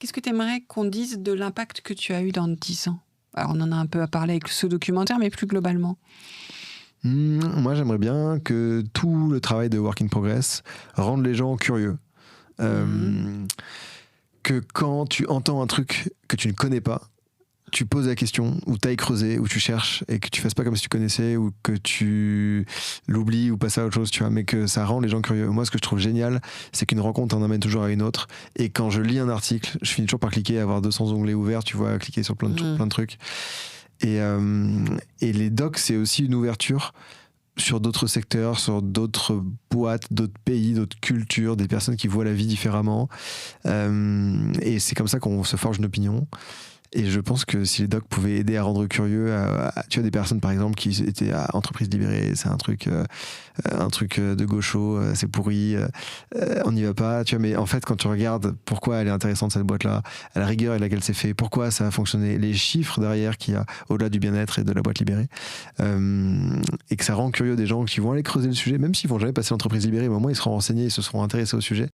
Qu'est-ce que tu aimerais qu'on dise de l'impact que tu as eu dans 10 ans? Alors, on en a un peu parlé avec ce documentaire, mais plus globalement. Moi, j'aimerais bien que tout le travail de Work in Progress rende les gens curieux. Mmh. Euh, que quand tu entends un truc que tu ne connais pas, tu poses la question, ou t'ailles creuser, ou tu cherches, et que tu fasses pas comme si tu connaissais, ou que tu l'oublies, ou passes à autre chose, tu vois, mais que ça rend les gens curieux. Moi, ce que je trouve génial, c'est qu'une rencontre en amène toujours à une autre, et quand je lis un article, je finis toujours par cliquer, avoir 200 onglets ouverts, tu vois, cliquer sur Mmh. plein de trucs. Et les docs, c'est aussi une ouverture sur d'autres secteurs, sur d'autres boîtes, d'autres pays, d'autres cultures, des personnes qui voient la vie différemment. Et c'est comme ça qu'on se forge une opinion. Et je pense que si les docs pouvaient aider à rendre curieux, tu vois, des personnes par exemple qui étaient à entreprise libérée, c'est un truc de gaucho, c'est pourri, on n'y va pas, tu vois, mais en fait quand tu regardes pourquoi elle est intéressante cette boîte-là, à la rigueur avec laquelle c'est fait, pourquoi ça a fonctionné, les chiffres derrière qu'il y a au-delà du bien-être et de la boîte libérée, et que ça rend curieux des gens qui vont aller creuser le sujet, même s'ils vont jamais passer l'entreprise libérée, mais au moins ils seront renseignés, ils se seront intéressés au sujet.